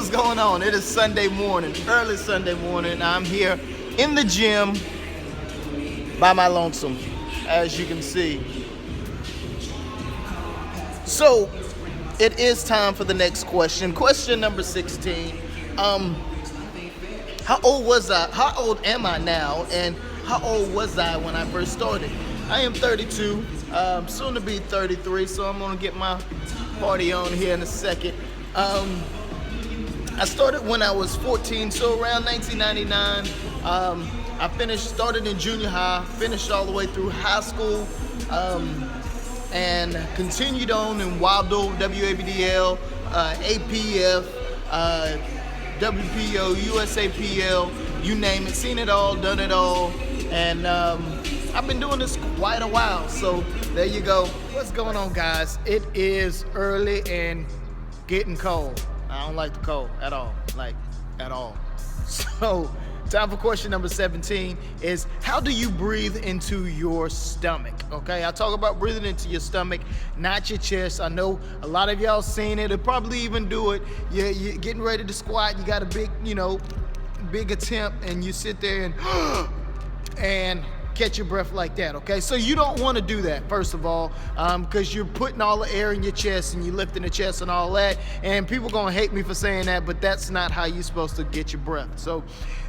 What's going on? It is Sunday morning, early Sunday morning. I'm here in the gym by my lonesome, as you can see. So it is time for the next question. Question number 16. How old was I? How old am I now? And how old was I when I first started? I am 32, soon to be 33, so I'm gonna get my party on here in a second. I started when I was 14, so around 1999. I started in junior high, finished all the way through high school, and continued on in Wabdo, WABDL, APF, WPO, USAPL, you name it, seen it all, done it all, and I've been doing this quite a while, so there you go. What's going on, guys? It is early and getting cold. I don't like the cold at all, at all. So, time for question number 17 is, how do you breathe into your stomach? Okay, I talk about breathing into your stomach, not your chest. I know a lot of y'all seen it, or probably even do it. You're getting ready to squat, you got a big, big attempt, and you sit there and catch your breath like that, okay? So you don't want to do that, first of all, because you're putting all the air in your chest and you're lifting the chest and all that, and people are going to hate me for saying that, but that's not how you're supposed to get your breath. So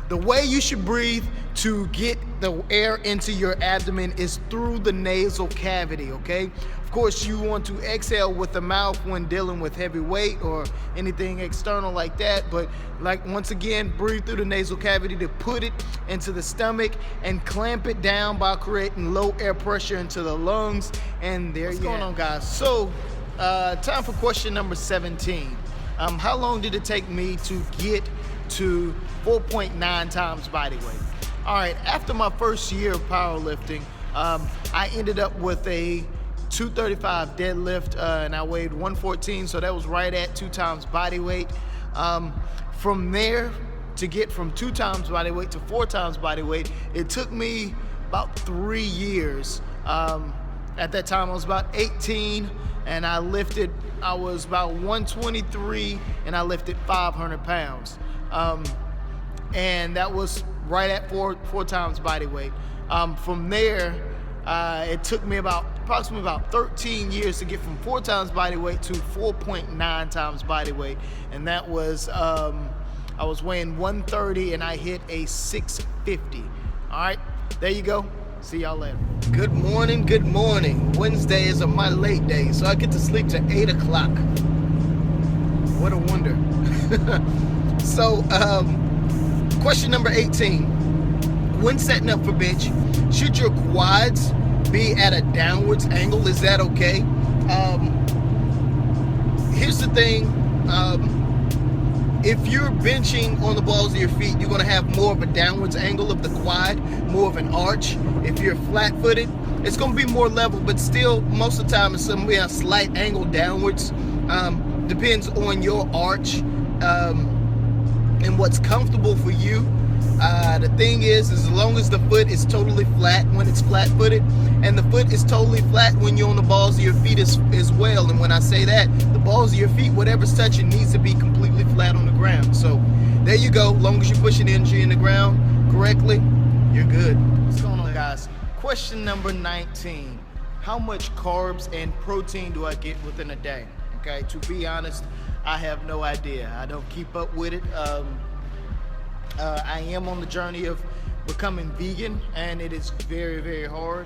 the way you should breathe to get the air into your abdomen is through the nasal cavity, okay? Of course, you want to exhale with the mouth when dealing with heavy weight or anything external like that, but once again, breathe through the nasal cavity to put it into the stomach and clamp it down by creating low air pressure into the lungs, and there you go. What's going on, guys? So, time for question number 17. How long did it take me to get to 4.9 times body weight? All right, after my first year of powerlifting, I ended up with a 235 deadlift, and I weighed 114, so that was right at 2 times body weight. From there, to get from 2 times body weight to 4 times body weight, it took me about 3 years. At that time, I was about 18, and I was about 123, and I lifted 500 pounds. And that was right at 4 times body weight. From there, it took me approximately about 13 years to get from 4 times body weight to 4.9 times body weight, and that was I was weighing 130 and I hit a 650. All right, there you go. See y'all later. Good morning, good morning. Wednesday is my late day, so I get to sleep to 8 o'clock. What a wonder. So, question number 18. When setting up for bench, should your quads be at a downwards angle? Is that okay? Here's the thing. If you're benching on the balls of your feet, you're going to have more of a downwards angle of the quad, more of an arch. If you're flat-footed, it's going to be more level, but still, most of the time, it's going to be a slight angle downwards. Depends on your arch and what's comfortable for you. The thing is as long as the foot is totally flat when it's flat-footed, and the foot is totally flat when you're on the balls of your feet as well. And when I say that, the balls of your feet, whatever's touching, needs to be completely flat on the ground. So there you go. Long as you're pushing energy in the ground correctly, you're good. What's going on, guys? Question number 19. How much carbs and protein do I get within a day? Okay, to be honest, I have no idea. I don't keep up with it. I am on the journey of becoming vegan, and it is very, very hard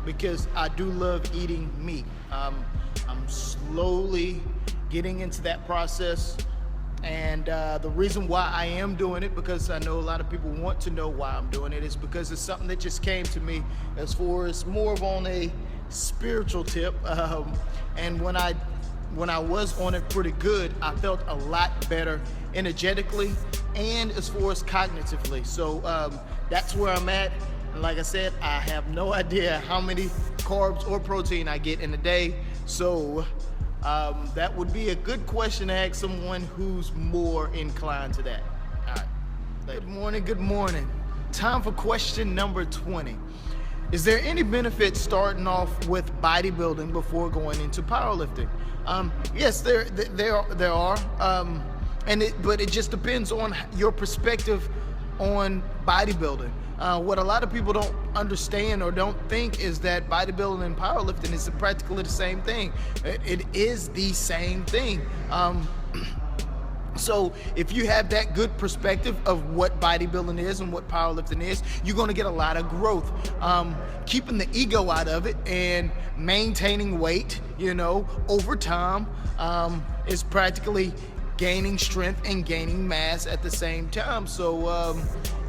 because I do love eating meat. I'm slowly getting into that process, and the reason why I am doing it, because I know a lot of people want to know why I'm doing it, is because it's something that just came to me as far as more of on a spiritual tip, and when I was on it pretty good, I felt a lot better energetically and as far as cognitively. So that's where I'm at. And like I said, I have no idea how many carbs or protein I get in a day. So that would be a good question to ask someone who's more inclined to that. All right. Good morning, good morning. Time for question number 20. Is there any benefit starting off with bodybuilding before going into powerlifting? Yes, there are. But it just depends on your perspective on bodybuilding. What a lot of people don't understand or don't think is that bodybuilding and powerlifting is practically the same thing. It is the same thing. So if you have that good perspective of what bodybuilding is and what powerlifting is, you're going to get a lot of growth. Keeping the ego out of it and maintaining weight, over time, is practically gaining strength and gaining mass at the same time. So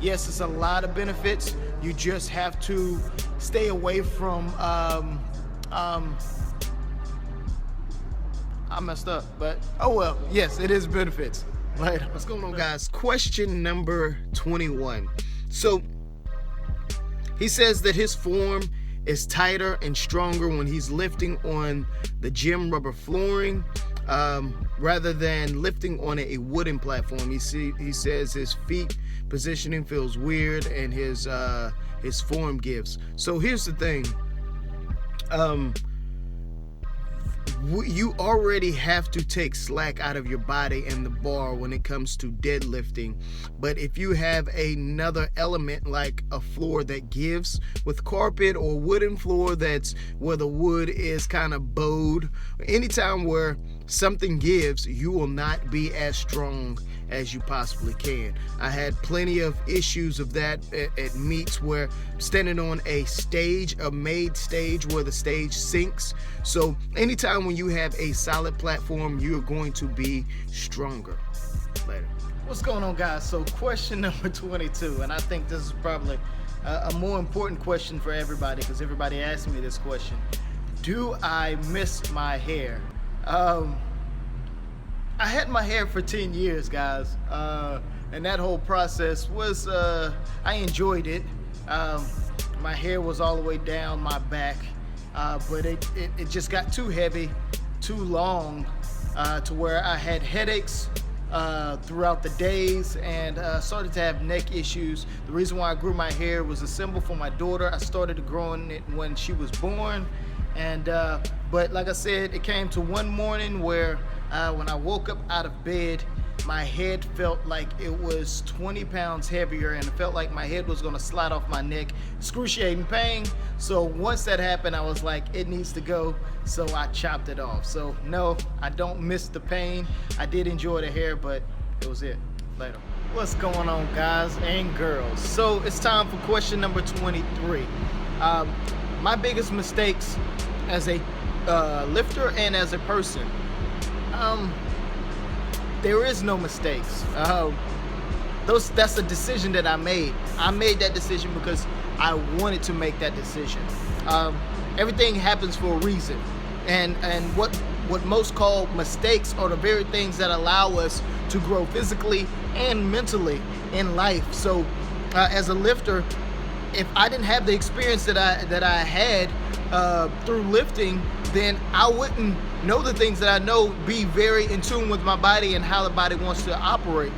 yes, it's a lot of benefits. You just have to stay away from I messed up, but oh well. Yes, it is benefits. Right. What's going on, guys? Question number 21. So he says that his form is tighter and stronger when he's lifting on the gym rubber flooring rather than lifting on a wooden platform. He says his feet positioning feels weird and his form gives. So here's the thing. You already have to take slack out of your body and the bar when it comes to deadlifting. But if you have another element like a floor that gives with carpet or wooden floor that's where the wood is kind of bowed, anytime where something gives, you will not be as strong as you possibly can. I had plenty of issues of that at meets where standing on a stage, a made stage where the stage sinks. So anytime when you have a solid platform, you're going to be stronger. Later. What's going on, guys? So question number 22, and I think this is probably a more important question for everybody because everybody asks me this question. Do I miss my hair? I had my hair for 10 years, guys, and that whole process was, I enjoyed it. My hair was all the way down my back, but it just got too heavy, too long, to where I had headaches throughout the days and started to have neck issues. The reason why I grew my hair was a symbol for my daughter. I started growing it when she was born, and but like I said, it came to one morning where when I woke up out of bed, my head felt like it was 20 pounds heavier and it felt like my head was gonna slide off my neck. Excruciating pain. So once that happened, I was like, it needs to go. So I chopped it off. So no, I don't miss the pain. I did enjoy the hair, but it was it. Later. What's going on, guys and girls? So it's time for question number 23. My biggest mistakes as a lifter and as a person. There is no mistakes. That's a decision that I made. I made that decision because I wanted to make that decision. Everything happens for a reason, and what most call mistakes are the very things that allow us to grow physically and mentally in life. So, as a lifter, if I didn't have the experience that I had through lifting, then I wouldn't know the things that I know, be very in tune with my body and how the body wants to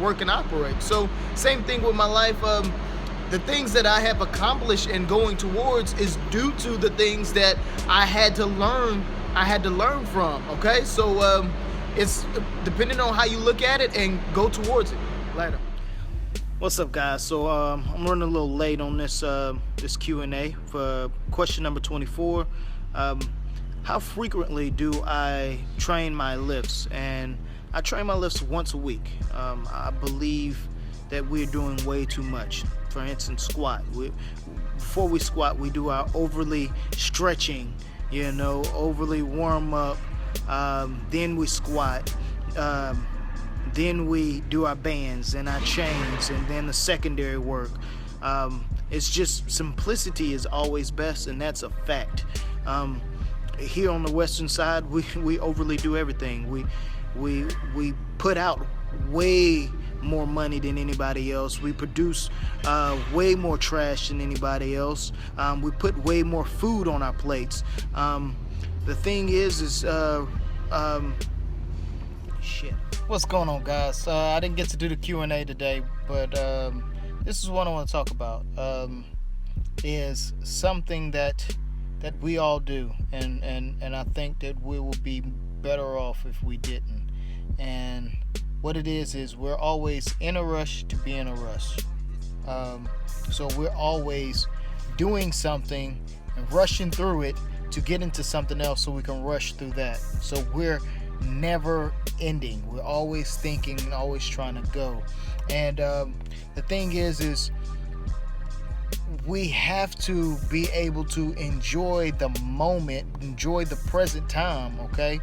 work and operate. So same thing with my life. The things that I have accomplished and going towards is due to the things that I had to learn from. Okay, so it's depending on how you look at it and go towards it. Later. What's up, guys? So I'm running a little late on this Q&A for question number 24. How frequently do I train my lifts? And I train my lifts once a week. I believe that we're doing way too much. For instance, squat. Before we squat, we do our overly stretching, overly warm up. Then we squat. Then we do our bands and our chains, and then the secondary work. It's just simplicity is always best, and that's a fact. Here on the western side, we overly do everything. We put out way more money than anybody else. We produce way more trash than anybody else. We put way more food on our plates. The thing is shit. What's going on, guys? I didn't get to do the Q&A today, but this is what I want to talk about. Is something that we all do, and I think that we will be better off if we didn't. And what it is we're always in a rush to be in a rush. So we're always doing something and rushing through it to get into something else so we can rush through that. So we're never ending. We're always thinking and always trying to go. And the thing is we have to be able to enjoy the moment, enjoy the present time, okay?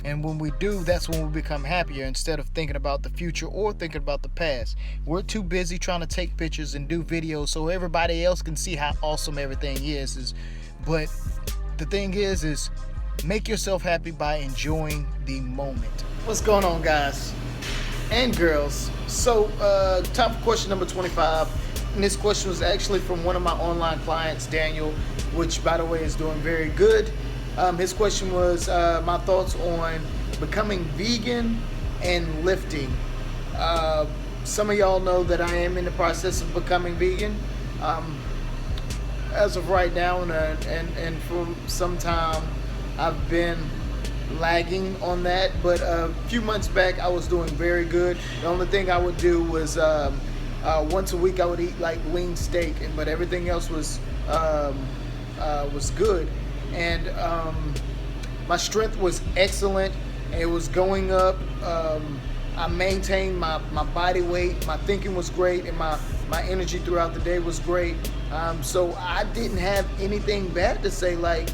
And when we do, that's when we become happier instead of thinking about the future or thinking about the past. We're too busy trying to take pictures and do videos so everybody else can see how awesome everything is. But the thing is make yourself happy by enjoying the moment. What's going on, guys and girls? So time for question number 25. And this question was actually from one of my online clients, Daniel, which by the way is doing very good. His question was my thoughts on becoming vegan and lifting. Some of y'all know that I am in the process of becoming vegan. As of right now, and for some time, I've been lagging on that. But a few months back, I was doing very good. The only thing I would do was once a week I would eat like lean steak, but everything else was good. And my strength was excellent. It was going up. I maintained my body weight. My thinking was great, and my energy throughout the day was great. So I didn't have anything bad to say. Like,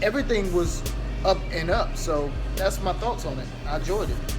everything was up and up. So that's my thoughts on it. I enjoyed it.